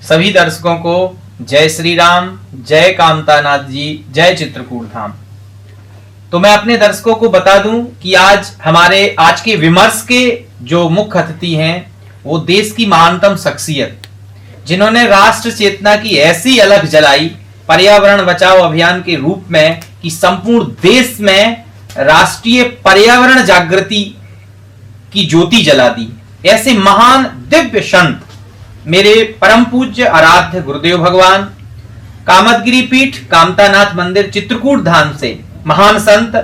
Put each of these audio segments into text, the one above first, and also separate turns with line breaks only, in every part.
सभी दर्शकों को जय श्री राम, जय कामतानाथ जी, जय चित्रकूट धाम। तो मैं अपने दर्शकों को बता दूं कि आज के विमर्श के जो मुख्य अतिथि हैं वो देश की महानतम शख्सियत, जिन्होंने राष्ट्र चेतना की ऐसी अलख जलाई पर्यावरण बचाओ अभियान के रूप में कि संपूर्ण देश में राष्ट्रीय पर्यावरण जागृति की ज्योति जला दी। ऐसे महान दिव्य संत मेरे परम पूज्य आराध्य गुरुदेव भगवान कामतगिरी पीठ कामतानाथ मंदिर चित्रकूट धाम से महान संत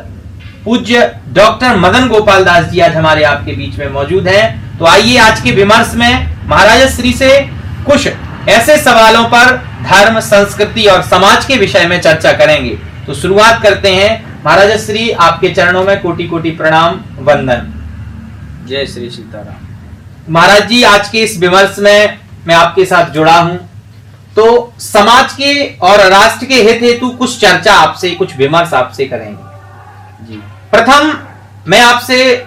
पूज्य डॉक्टर मदन गोपाल दास जी आज हमारे आपके बीच में मौजूद हैं। तो आइए आज के विमर्श में महाराज श्री से कुछ ऐसे सवालों पर धर्म, संस्कृति और समाज के विषय में चर्चा करेंगे। तो शुरुआत करते हैं। महाराज श्री, आपके चरणों में कोटि कोटि प्रणाम, वंदन।
जय श्री सीताराम।
महाराज जी, आज के इस विमर्श में मैं आपके साथ जुड़ा हूं, तो समाज के और राष्ट्र के हित हेतु कुछ चर्चा आपसे, कुछ विमर्श आपसे करेंगे
जी।
प्रथम मैं आपसे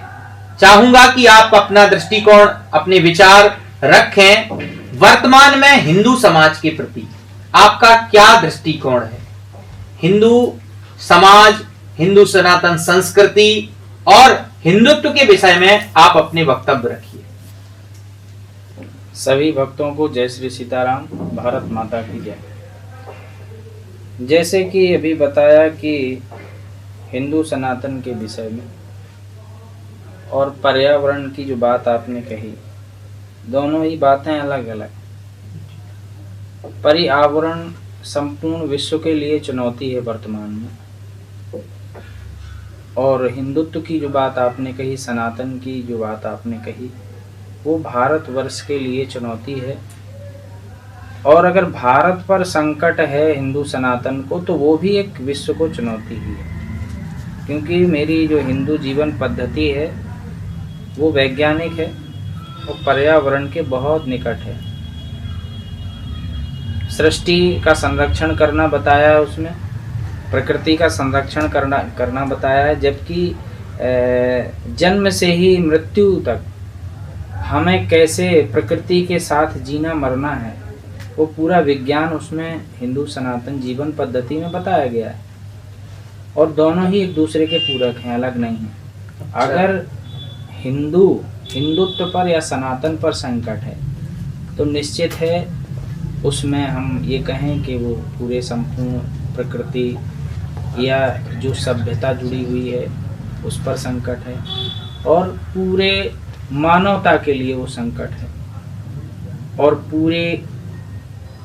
चाहूंगा कि आप अपना दृष्टिकोण, अपने विचार रखें। वर्तमान में हिंदू समाज के प्रति आपका क्या दृष्टिकोण है? हिंदू समाज, हिंदू सनातन संस्कृति और हिंदुत्व के विषय में आप अपने वक्तव्य रखिए।
सभी भक्तों को जय श्री सीताराम, भारत माता की जय। जैसे कि अभी बताया कि हिंदू सनातन के विषय में और पर्यावरण की जो बात आपने कही, दोनों ही बातें अलग अलग। पर्यावरण संपूर्ण विश्व के लिए चुनौती है वर्तमान में, और हिंदुत्व की जो बात आपने कही, सनातन की जो बात आपने कही, वो भारतवर्ष के लिए चुनौती है। और अगर भारत पर संकट है हिंदू सनातन को, तो वो भी एक विश्व को चुनौती ही है, क्योंकि मेरी जो हिंदू जीवन पद्धति है वो वैज्ञानिक है और पर्यावरण के बहुत निकट है। सृष्टि का संरक्षण करना बताया है उसमें, प्रकृति का संरक्षण करना बताया है, जबकि जन्म से ही मृत्यु तक हमें कैसे प्रकृति के साथ जीना मरना है, वो पूरा विज्ञान उसमें हिंदू सनातन जीवन पद्धति में बताया गया है। और दोनों ही एक दूसरे के पूरक हैं, अलग नहीं हैं। अगर हिंदुत्व पर या सनातन पर संकट है तो निश्चित है उसमें हम ये कहें कि वो पूरे संपूर्ण प्रकृति या जो सभ्यता जुड़ी हुई है उस पर संकट है, और पूरे मानवता के लिए वो संकट है, और पूरे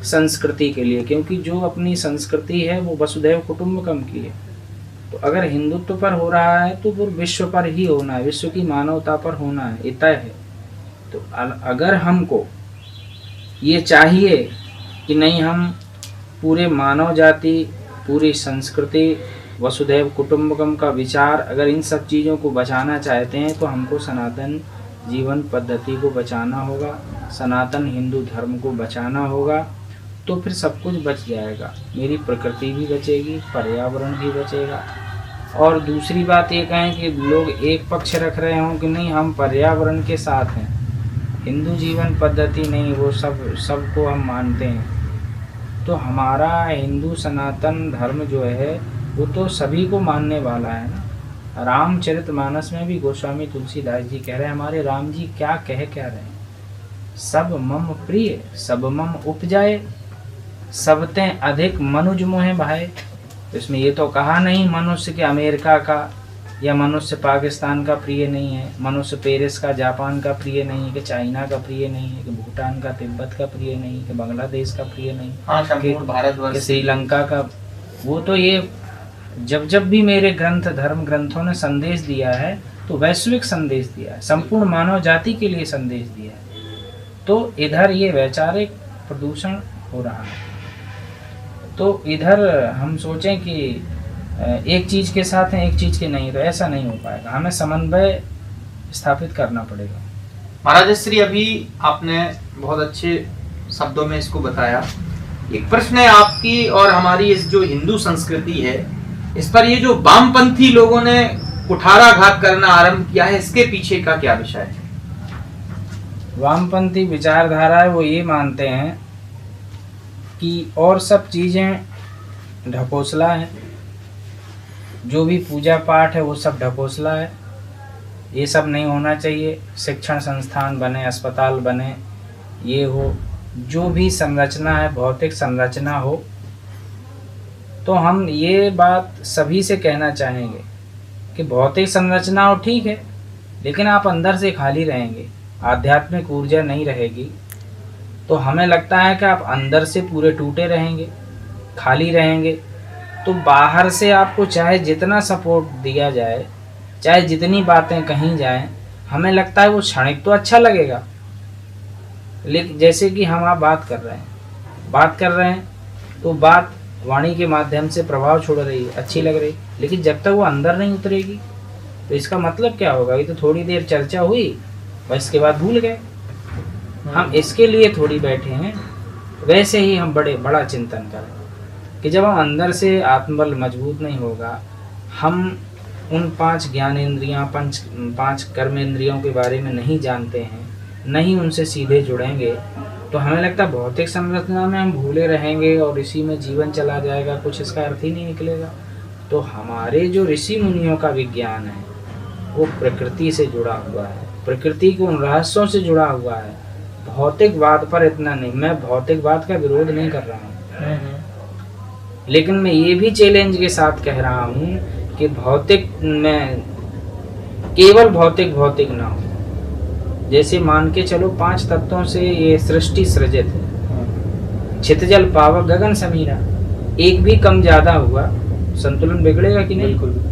संस्कृति के लिए, क्योंकि जो अपनी संस्कृति है वो वसुधैव कुटुंबकम की है। तो अगर हिंदुत्व पर हो रहा है तो वो विश्व पर ही होना है, विश्व की मानवता पर होना है, ये तय है। तो अगर हमको ये चाहिए कि नहीं, हम पूरे मानव जाति, पूरी संस्कृति, वसुधैव कुटुंबकम का विचार, अगर इन सब चीज़ों को बचाना चाहते हैं तो हमको सनातन जीवन पद्धति को बचाना होगा, सनातन हिंदू धर्म को बचाना होगा, तो फिर सब कुछ बच जाएगा। मेरी प्रकृति भी बचेगी, पर्यावरण भी बचेगा। और दूसरी बात ये कहें कि लोग एक पक्ष रख रहे हों कि नहीं हम पर्यावरण के साथ हैं, हिंदू जीवन पद्धति नहीं, वो सबको हम मानते हैं। तो हमारा हिंदू सनातन धर्म जो है वो तो सभी को मानने वाला है ना। रामचरितमानस में भी गोस्वामी तुलसीदास जी कह रहे हैं, हमारे राम जी क्या रहे हैं, सब मम प्रिय सब मम उपजाए, सबते अधिक मनुज मोहे भाए। इसमें ये तो कहा नहीं मनुष्य के अमेरिका का या मनुष्य पाकिस्तान का प्रिय नहीं है, मनुष्य पेरिस का, जापान का प्रिय नहीं है, कि चाइना का प्रिय नहीं है, कि भूटान का, तिब्बत का प्रिय नहीं, कि बांग्लादेश का प्रिय नहीं, कि श्रीलंका का। वो तो ये जब भी मेरे धर्म ग्रंथों ने संदेश दिया है तो वैश्विक संदेश दिया है, संपूर्ण मानव जाति के लिए संदेश दिया है। तो इधर ये वैचारिक प्रदूषण हो रहा है, तो इधर हम सोचें कि एक चीज़ के साथ हैं एक चीज़ के नहीं, तो ऐसा नहीं हो पाएगा। हमें समन्वय स्थापित करना पड़ेगा।
महाराज श्री, अभी आपने बहुत अच्छे शब्दों में इसको बताया। एक प्रश्न है आपकी और हमारी, इस जो हिंदू संस्कृति है इस पर ये जो वामपंथी लोगों ने कुठाराघात करना आरंभ किया है, इसके पीछे का क्या विषय है?
वामपंथी विचारधारा है वो ये मानते हैं कि और सब चीज़ें ढकोसला है, जो भी पूजा पाठ है वो सब ढकोसला है, ये सब नहीं होना चाहिए। शिक्षण संस्थान बने, अस्पताल बने, ये हो, जो भी संरचना है भौतिक संरचना हो, तो हम ये बात सभी से कहना चाहेंगे कि भौतिक संरचना हो ठीक है, लेकिन आप अंदर से खाली रहेंगे, आध्यात्मिक ऊर्जा नहीं रहेगी, तो हमें लगता है कि आप अंदर से पूरे टूटे रहेंगे, खाली रहेंगे, तो बाहर से आपको चाहे जितना सपोर्ट दिया जाए, चाहे जितनी बातें कही जाएं, हमें लगता है वो क्षणिक तो अच्छा लगेगा, लेकिन जैसे कि हम आप बात कर रहे हैं तो बात वाणी के माध्यम से प्रभाव छोड़ रही है, अच्छी लग रही, लेकिन जब तक वो अंदर नहीं उतरेगी तो इसका मतलब क्या होगा? ये तो थोड़ी देर चर्चा हुई, बस इसके बाद भूल गए। हम इसके लिए थोड़ी बैठे हैं, वैसे ही हम बड़ा चिंतन करें कि जब हम अंदर से आत्मबल मजबूत नहीं होगा, हम उन 5 ज्ञानेंद्रियां, 5 कर्मेंद्रियों के बारे में नहीं जानते हैं, नहीं उनसे सीधे जुड़ेंगे, तो हमें लगता है भौतिक संरचना में हम भूले रहेंगे और इसी में जीवन चला जाएगा, कुछ इसका अर्थ ही नहीं निकलेगा। तो हमारे जो ऋषि मुनियों का विज्ञान है वो प्रकृति से जुड़ा हुआ है, प्रकृति के उन रहस्यों से जुड़ा हुआ है, भौतिकवाद पर इतना नहीं। मैं भौतिकवाद का विरोध नहीं कर रहा हूँ, लेकिन मैं ये भी चैलेंज के साथ कह रहा हूँ कि भौतिक में केवल भौतिक ना हो। जैसे मान के चलो 5 तत्वों से ये सृष्टि सृजित है, छित जल पावक गगन समीरा, एक भी कम ज्यादा हुआ संतुलन बिगड़ेगा कि नहीं? बिल्कुल।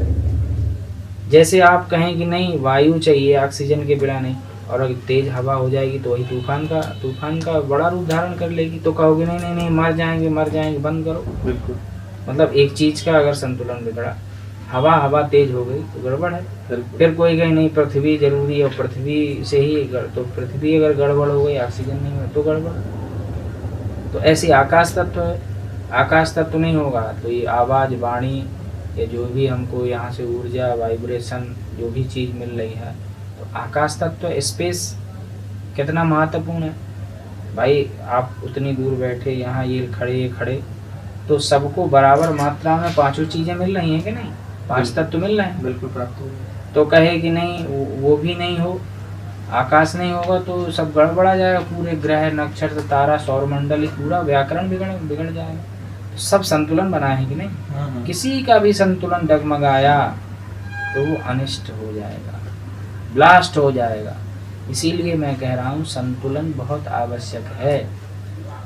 जैसे आप कहें कि नहीं वायु चाहिए ऑक्सीजन के बिना नहीं, और अगर तेज हवा हो जाएगी तो वही तूफान का बड़ा रूप धारण कर लेगी, तो कहोगे नहीं मर जाएंगे बंद करो। बिल्कुल। मतलब एक चीज का अगर संतुलन बिगड़ा, हवा तेज हो गई तो गड़बड़ है। फिर कोई कहे नहीं पृथ्वी जरूरी है, पृथ्वी से ही तो पृथ्वी अगर गड़बड़ हो गई, ऑक्सीजन नहीं हो तो गड़बड़। तो ऐसे आकाश तत्व है, आकाश तत्व नहीं होगा तो ये आवाज, वाणी, या जो भी हमको यहाँ से ऊर्जा, वाइब्रेशन, जो भी चीज मिल रही है, तो आकाश तत्व, स्पेस कितना महत्वपूर्ण है भाई। आप उतनी दूर बैठे, यहाँ ये खड़े, तो सबको बराबर मात्रा में 5 चीजें मिल रही हैं कि नहीं? 5 तत्व मिल रहे हैं, बिल्कुल प्राप्त हो। तो कहे कि नहीं वो भी नहीं हो, आकाश नहीं होगा तो सब गड़बड़ा जाएगा, पूरे ग्रह, नक्षत्र, तारा, सौरमंडल, पूरा व्याकरण बिगड़ जाएगा। तो सब संतुलन बनाए हैं कि नहीं? किसी का भी संतुलन डगमगाया तो वो अनिष्ट हो जाएगा, ब्लास्ट हो जाएगा। इसीलिए मैं कह रहा हूँ संतुलन बहुत आवश्यक है।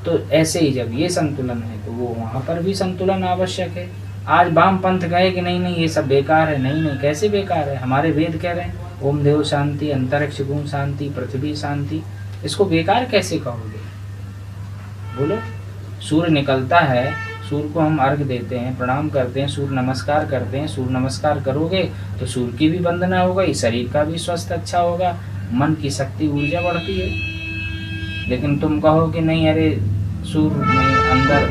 तो ऐसे ही जब ये संतुलन है तो वो वहाँ पर भी संतुलन आवश्यक है। आज वामपंथ कहे कि नहीं ये सब बेकार है, नहीं कैसे बेकार है? हमारे वेद कह रहे हैं ओम देव शांति, अंतरिक्ष गुण शांति, पृथ्वी शांति, इसको बेकार कैसे कहोगे? बोलो। सूर्य निकलता है, सूर्य को हम अर्घ देते हैं, प्रणाम करते हैं, सूर्य नमस्कार करते हैं। सूर्य नमस्कार करोगे तो सूर्य की भी वंदना होगा, शरीर का भी स्वास्थ्य अच्छा होगा, मन की शक्ति, ऊर्जा बढ़ती है। लेकिन तुम कहो कि नहीं अरे सूर्य में अंदर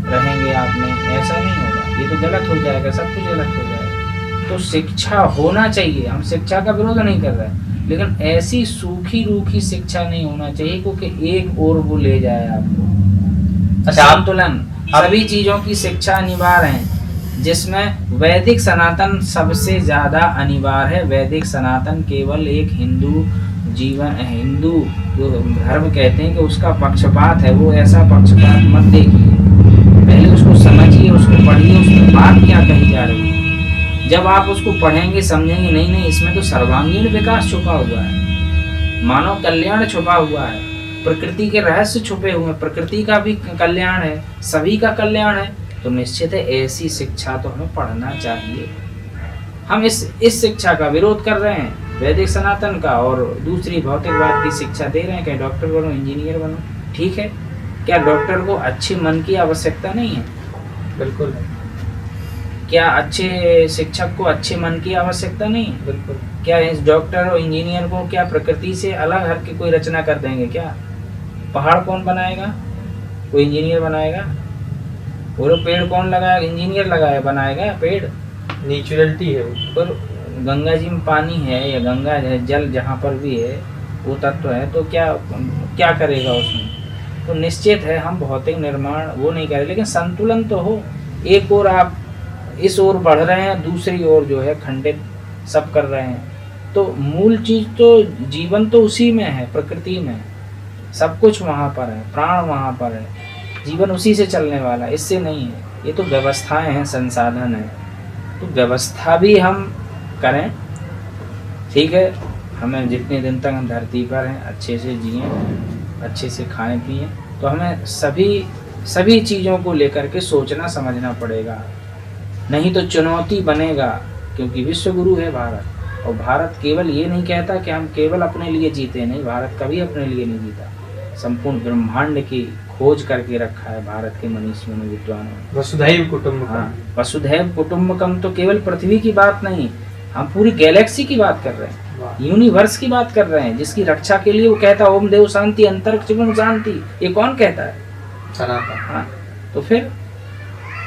रहेंगे आप, नहीं, ऐसा नहीं होगा, ये तो गलत हो जाएगा, सब कुछ गलत हो जाएगा। तो शिक्षा होना चाहिए, हम शिक्षा का विरोध नहीं कर रहे हैं, लेकिन ऐसी सूखी रूखी शिक्षा नहीं होना चाहिए क्योंकि एक और वो ले जाए आपको। संतुलन, सभी चीजों की शिक्षा अनिवार्य है, जिसमें वैदिक सनातन सबसे ज्यादा अनिवार्य है। वैदिक सनातन केवल एक हिंदू जो धर्म कहते हैं कि उसका पक्षपात है, वो ऐसा पक्षपात मत देखिए, पहले उसको समझिए, उसको पढ़िए, उसमें बात क्या कही जा रही है। जब आप उसको पढ़ेंगे, समझेंगे, नहीं इसमें तो सर्वांगीण विकास छुपा हुआ है, मानव कल्याण छुपा हुआ है, प्रकृति के रहस्य छुपे हुए हैं, प्रकृति का भी कल्याण है, सभी का कल्याण है, तो निश्चित है ऐसी शिक्षा तो हमें पढ़ना चाहिए। हम इस शिक्षा का विरोध कर रहे हैं, वैदिक सनातन का, और दूसरी भौतिकवाद की शिक्षा दे रहे हैं कि डॉक्टर बनो, इंजीनियर बनो। ठीक है, क्या डॉक्टर को अच्छे मन की आवश्यकता नहीं है? बिल्कुल। क्या अच्छे शिक्षक को अच्छे मन की आवश्यकता नहीं है? बिल्कुल। क्या इस डॉक्टर और इंजीनियर को क्या प्रकृति से अलग हट के कोई रचना कर देंगे क्या? पहाड़ कौन बनाएगा? कोई इंजीनियर बनाएगा? और पेड़ कौन लगाएगा? इंजीनियर बनाएगा पेड़? नेचुरलिटी है वो। पर गंगा जी में पानी है या गंगा जल जहाँ पर भी है वो तत्व है, तो क्या करेगा उसमें? तो निश्चित है हम भौतिक निर्माण वो नहीं करें, लेकिन संतुलन तो हो। एक ओर आप इस ओर बढ़ रहे हैं, दूसरी ओर जो है खंडित सब कर रहे हैं। तो मूल चीज तो जीवन तो उसी में है, प्रकृति में सब कुछ वहाँ पर है, प्राण वहाँ पर है, जीवन उसी से चलने वाला, इससे नहीं है। ये तो व्यवस्थाएं हैं, संसाधन है, तो व्यवस्था भी हम करें। ठीक है, हमें जितने दिन तक हम धरती पर हैं अच्छे से जिएं, अच्छे से खाएं पिएं, तो हमें सभी चीज़ों को लेकर के सोचना समझना पड़ेगा, नहीं तो चुनौती बनेगा। क्योंकि विश्व गुरु है भारत, और भारत केवल ये नहीं कहता कि हम केवल अपने लिए जीते, नहीं, भारत कभी अपने लिए नहीं जीता। संपूर्ण ब्रह्मांड की खोज करके रखा है भारत के मनीषियों ने, विद्वानों ने।
वसुधैव कुटुंबकम।
हाँ, वसुधैव कुटुंबकम तो केवल पृथ्वी की बात नहीं, हम पूरी गैलेक्सी की बात कर रहे हैं, यूनिवर्स की बात कर रहे हैं, जिसकी रक्षा के लिए वो कहता है ओम देव शांति अंतरिक्ष शांति। ये कौन कहता है?
सनातन।
हाँ, तो फिर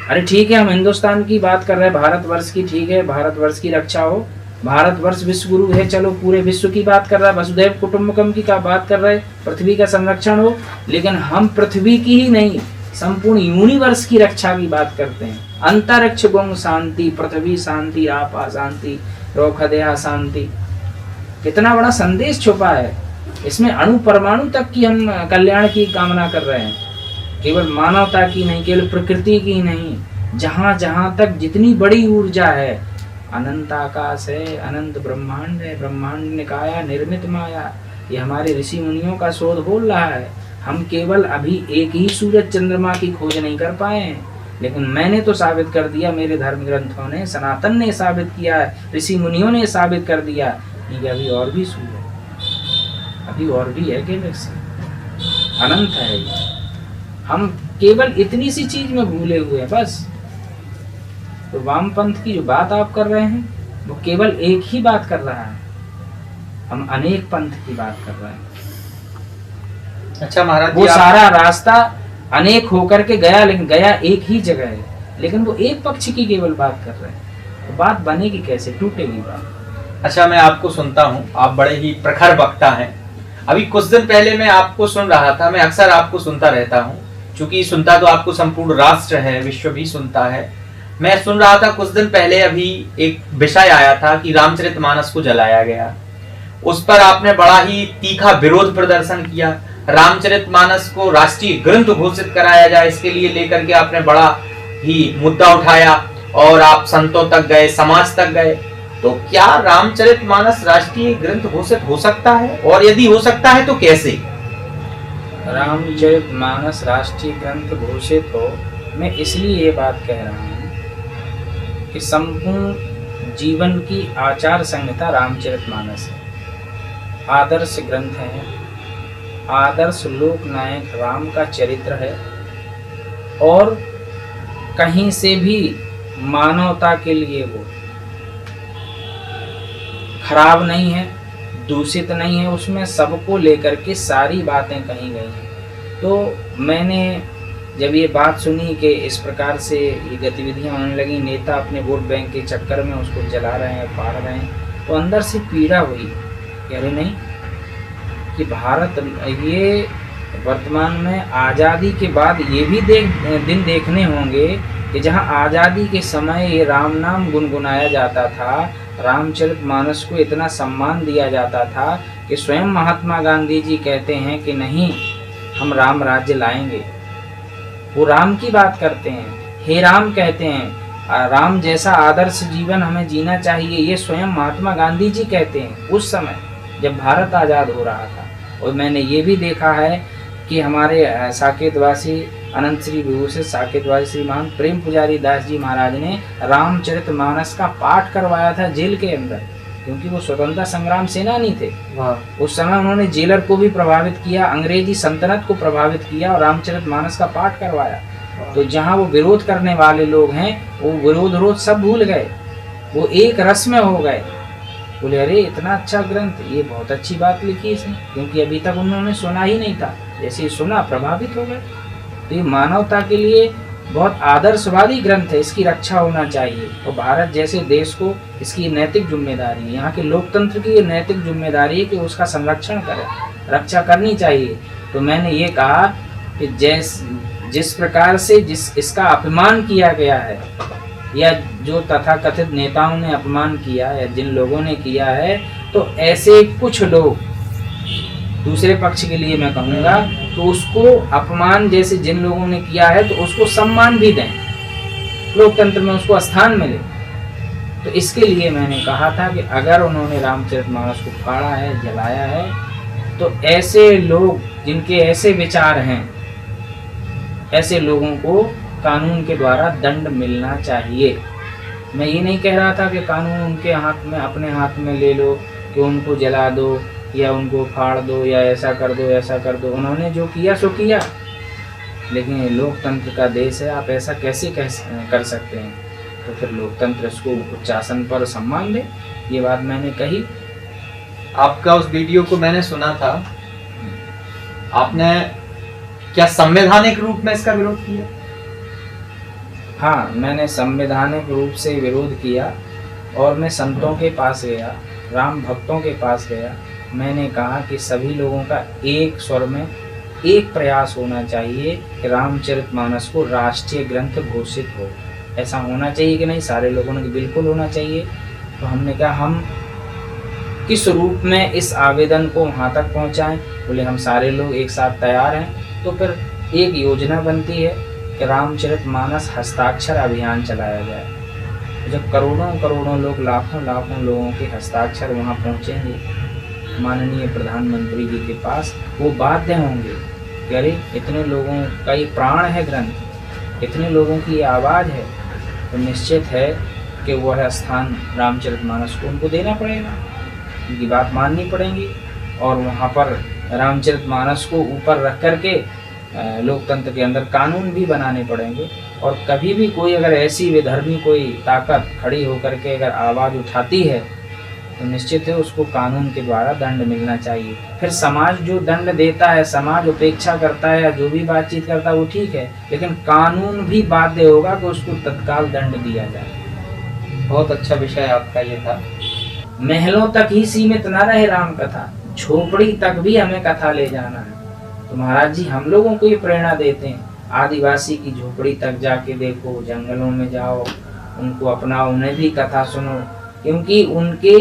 अरे ठीक है, हम हिंदुस्तान की बात कर रहे हैं, भारतवर्ष की, ठीक है, भारतवर्ष की रक्षा हो, भारतवर्ष विश्व गुरु है, चलो पूरे विश्व की बात कर रहा है, वसुधैव कुटुंबकम की क्या बात कर रहे हैं, पृथ्वी का संरक्षण हो। लेकिन हम पृथ्वी की ही नहीं, संपूर्ण यूनिवर्स की रक्षा की बात करते हैं। अंतरिक्ष गुण शांति, पृथ्वी शांति, आपा शांति, रोखदया शांति, कितना बड़ा संदेश छुपा है इसमें। अणु परमाणु तक की हम कल्याण की कामना कर रहे हैं, केवल मानवता की नहीं, केवल प्रकृति की नहीं, जहाँ जहाँ तक जितनी बड़ी ऊर्जा है, अनंत आकाश है, अनंत ब्रह्मांड है, ब्रह्मांड निकाया निर्मित माया, ये हमारे ऋषि मुनियों का शोध बोल रहा है। हम केवल अभी एक ही सूरज चंद्रमा की खोज नहीं कर पाए हैं, लेकिन मैंने तो साबित कर दिया, मेरे धर्म ग्रंथों ने, सनातन ने साबित किया है, ऋषि मुनियों ने साबित कर दिया कि अभी और भी सूरज, अभी और भी है, गैलेक्सी अनंत है। हम केवल इतनी सी चीज में भूले हुए हैं बस। तो वामपंथ की जो बात आप कर रहे हैं वो केवल एक ही बात कर रहा है, हम अनेक पंथ की बात कर रहे हैं।
अच्छा महाराज,
वो सारा रास्ता अनेक होकर के गया, लेकिन गया एक ही जगह है, लेकिन वो एक पक्ष की केवल बात कर रहे हैं। तो बात बनेगी कैसे, टूटेगी बात।
अच्छा, मैं आपको सुनता हूँ, आप बड़े ही प्रखर वक्ता हैं। अभी कुछ दिन पहले मैं आपको सुन रहा था, मैं अक्सर आपको सुनता रहता हूँ, क्योंकि सुनता तो आपको संपूर्ण राष्ट्र है, विश्व भी सुनता है। मैं सुन रहा था कुछ दिन पहले, अभी एक विषय आया था कि रामचरितमानस को जलाया गया, उस पर आपने बड़ा ही तीखा विरोध प्रदर्शन किया। रामचरितमानस को राष्ट्रीय ग्रंथ घोषित कराया जाए, इसके लिए लेकर के आपने बड़ा ही मुद्दा उठाया, और आप संतों तक गए, समाज तक गए। तो क्या रामचरितमानस राष्ट्रीय ग्रंथ घोषित हो सकता है, और यदि हो सकता है तो कैसे?
रामचरितमानस राष्ट्रीय ग्रंथ घोषित हो, मैं इसलिए ये बात कह रहा हूँ कि संपूर्ण जीवन की आचार संहिता रामचरितमानस है, आदर्श ग्रंथ है, आदर्श लोक नायक राम का चरित्र है, और कहीं से भी मानवता के लिए वो खराब नहीं है, दूषित नहीं है, उसमें सबको लेकर के सारी बातें कही गई हैं। तो मैंने जब ये बात सुनी कि इस प्रकार से ये गतिविधियां होने लगी, नेता अपने वोट बैंक के चक्कर में उसको जला रहे हैं, फाड़ रहे हैं, तो अंदर से पीड़ा हुई कि अरे नहीं, कि भारत ये वर्तमान में आज़ादी के बाद ये भी दिन देखने होंगे कि जहां आज़ादी के समय ये राम नाम गुनगुनाया जाता था, रामचरितमानस को इतना सम्मान दिया जाता था कि स्वयं महात्मा गांधी जी कहते हैं कि नहीं, हम राम राज्य लाएंगे। वो राम की बात करते हैं, हे राम कहते हैं, राम जैसा आदर्श जीवन हमें जीना चाहिए, ये स्वयं महात्मा गांधी जी कहते हैं उस समय जब भारत आज़ाद हो रहा था। और मैंने ये भी देखा है कि हमारे साकेतवासी अनंत श्री विभूषित साकेतवासी श्री महान प्रेम पुजारी दास जी महाराज ने रामचरितमानस का पाठ करवाया था जेल के अंदर, क्योंकि वो स्वतंत्रता संग्राम सेनानी थे। उस समय उन्होंने जेलर को भी प्रभावित किया, अंग्रेजी सल्तनत को प्रभावित किया और रामचरितमानस का पाठ करवाया। तो जहाँ वो विरोध करने वाले लोग हैं, वो विरोध सब भूल गए, वो एक रस में हो गए, बोले अरे इतना अच्छा ग्रंथ, ये बहुत अच्छी बात लिखी इसने, क्योंकि अभी तक उन्होंने सुना ही नहीं था, जैसे ही सुना प्रभावित हो गए। तो ये मानवता के लिए बहुत आदर्शवादी ग्रंथ है, इसकी रक्षा होना चाहिए, और भारत जैसे देश को इसकी नैतिक जिम्मेदारी है, यहाँ के लोकतंत्र की ये नैतिक जिम्मेदारी है कि उसका संरक्षण करें, रक्षा करनी चाहिए। तो मैंने ये कहा कि जिस प्रकार से इसका अपमान किया गया है, या जो तथाकथित नेताओं ने अपमान किया या जिन लोगों ने किया है, तो ऐसे कुछ लोग दूसरे पक्ष के लिए मैं कहूँगा तो उसको अपमान जैसे जिन लोगों ने किया है तो उसको सम्मान भी दें, लोकतंत्र में उसको स्थान मिले। तो इसके लिए मैंने कहा था कि अगर उन्होंने रामचरितमानस को फाड़ा है, जलाया है, तो ऐसे लोग जिनके ऐसे विचार हैं, ऐसे लोगों को कानून के द्वारा दंड मिलना चाहिए। मैं ये नहीं कह रहा था कि कानून उनके हाथ में, अपने हाथ में ले लो कि उनको जला दो या उनको फाड़ दो या ऐसा कर दो ऐसा कर दो। उन्होंने जो किया सो किया, लेकिन ये लोकतंत्र का देश है, आप ऐसा कैसे कर सकते हैं? तो फिर लोकतंत्र इसको उच्चासन पर सम्मान दे, ये बात मैंने कही।
आपका उस वीडियो को मैंने सुना था, आपने क्या संवैधानिक रूप में इसका विरोध किया?
हाँ, मैंने संवैधानिक रूप से विरोध किया और मैं संतों के पास गया, राम भक्तों के पास गया। मैंने कहा कि सभी लोगों का एक स्वर में एक प्रयास होना चाहिए कि रामचरितमानस को राष्ट्रीय ग्रंथ घोषित हो। ऐसा होना चाहिए कि नहीं? सारे लोगों ने बिल्कुल होना चाहिए। तो हमने कहा हम किस रूप में इस आवेदन को वहाँ तक पहुँचाएं? बोले हम सारे लोग एक साथ तैयार हैं। तो फिर एक योजना बनती है कि रामचरितमानस हस्ताक्षर अभियान चलाया जाए। जब करोड़ों करोड़ों लोग, लाखों लाखों लोगों के हस्ताक्षर वहाँ पहुँचेंगे माननीय प्रधानमंत्री जी के पास, वो बाध्य होंगे कि अरे इतने लोगों का ये प्राण है ग्रंथ, इतने लोगों की ये आवाज़ है, तो निश्चित है कि वह स्थान रामचरितमानस को उनको देना पड़ेगा, उनकी बात माननी पड़ेगी। और वहाँ पर रामचरितमानस को ऊपर रख कर के लोकतंत्र के अंदर कानून भी बनाने पड़ेंगे। और कभी भी कोई अगर ऐसी विधर्मी कोई ताकत खड़ी होकर के अगर आवाज़ उठाती है तो निश्चित है उसको कानून के द्वारा दंड मिलना चाहिए। फिर समाज जो दंड देता है, समाज उपेक्षा करता है या जो भी बातचीत करता है वो ठीक है, लेकिन कानून भी बाध्य होगा कि उसको तत्काल दंड दिया जाए।
बहुत अच्छा विषय आपका ये था।
महलों तक ही सीमित न रहे राम कथा, झोपड़ी तक भी हमें कथा ले जाना है। तो महाराज जी हम लोगों को ये प्रेरणा देते हैं, आदिवासी की झोपड़ी तक जाके देखो, जंगलों में जाओ, उनको अपनाओ, उन्हें भी कथा सुनो, क्योंकि उनके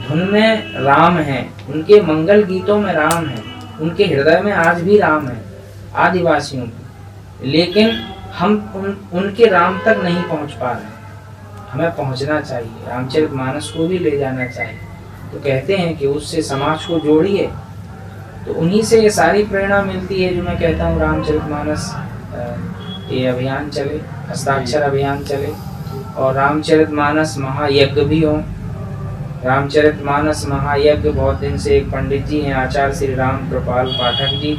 धुन में राम है, उनके मंगल गीतों में राम है, उनके हृदय में आज भी राम है आदिवासियों के। लेकिन हम उनके राम तक नहीं पहुंच पा रहे, हमें पहुंचना चाहिए, रामचरितमानस को भी ले जाना चाहिए। तो कहते हैं कि उससे समाज को जोड़िए, तो उन्हीं से ये सारी प्रेरणा मिलती है जो मैं कहता हूँ रामचरितमानस ये अभियान चले, हस्ताक्षर अभियान चले, और रामचरितमानस महायज्ञ भी हो। रामचरितमानस महायज्ञ बहुत दिन से एक पंडित जी हैं, आचार्य श्री राम कृपाल पाठक जी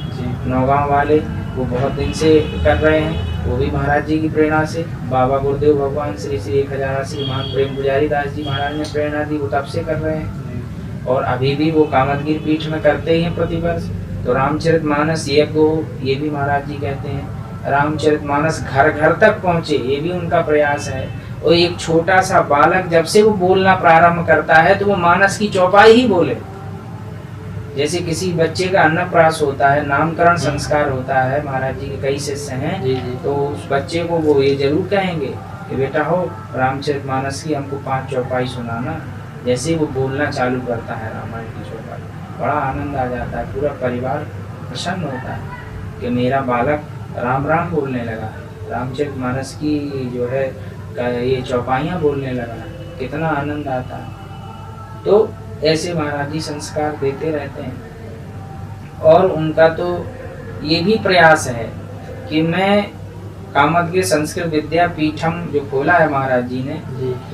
नौगांव वाले, वो बहुत दिन से कर रहे हैं, वो भी महाराज जी की प्रेरणा से। बाबा गुरुदेव भगवान श्री श्री 1080 महान प्रेम पुजारी दास जी महाराज ने प्रेरणा दी, वो तब से कर रहे हैं और अभी भी वो कामतगिरी पीठ में करते ही हैं प्रतिवर्ष। तो रामचरितमानस यज्ञ हो, ये भी महाराज जी कहते हैं। रामचरितमानस घर घर तक पहुँचे, ये भी उनका प्रयास है। और एक छोटा सा बालक जब से वो बोलना प्रारंभ करता है तो वो मानस की चौपाई ही बोले। जैसे किसी बच्चे का अन्नप्राश होता है, नामकरण संस्कार होता है, महाराज जी के कई शिष्य हैं, तो उस बच्चे को वो ये जरूर कहेंगे कि बेटा हो रामचरितमानस की हमको 5 चौपाई सुनाना। जैसे वो बोलना चालू करता है रामायण की चौपाई, बड़ा आनंद आ जाता है, पूरा परिवार प्रसन्न होता है कि मेरा बालक राम राम बोलने लगा, रामचरितमानस की जो है ये चौपाइयाँ बोलने लगा, कितना आनंद आता है। तो ऐसे महाराज जी संस्कार देते रहते हैं। और उनका तो ये भी प्रयास है कि मैं कामतगिरी संस्कृत विद्यापीठम जो खोला है महाराज जी ने,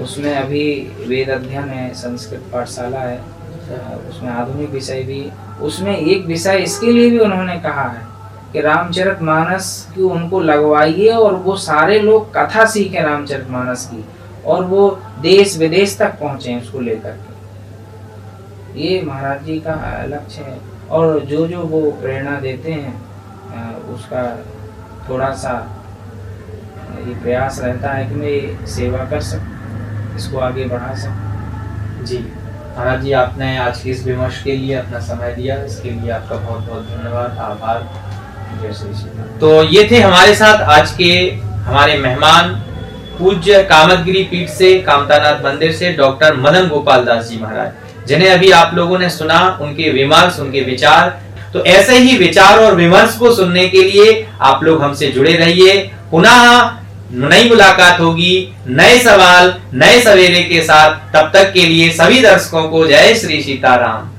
उसमें अभी वेद अध्ययन है, संस्कृत पाठशाला है, उसमें आधुनिक विषय भी, उसमें एक विषय इसके लिए भी उन्होंने कहा है कि रामचरितमानस की उनको लगवाइए और वो सारे लोग कथा सीखें रामचरितमानस की, और वो देश विदेश तक पहुँचे उसको लेकर के। ये महाराज जी का लक्ष्य है। और जो जो वो प्रेरणा देते हैं उसका थोड़ा सा ये प्रयास रहता है कि मैं सेवा कर सकूं, इसको आगे बढ़ा सकूं।
जी महाराज जी, आपने आज की इस विमर्श के लिए अपना समय दिया, इसके लिए आपका बहुत बहुत धन्यवाद, आभार।
जय श्री सीताराम।
तो ये थे हमारे साथ आज के हमारे मेहमान, पूज्य कामतगिरी पीठ से, कामतानाथ मंदिर से डॉक्टर मदन गोपाल दास जी महाराज, जिन्हें अभी आप लोगों ने सुना, उनके विमर्श, उनके विचार। तो ऐसे ही विचार और विमर्श को सुनने के लिए आप लोग हमसे जुड़े रहिए। पुनः नई मुलाकात होगी नए सवाल, नए सवेरे के साथ। तब तक के लिए सभी दर्शकों को जय श्री सीताराम।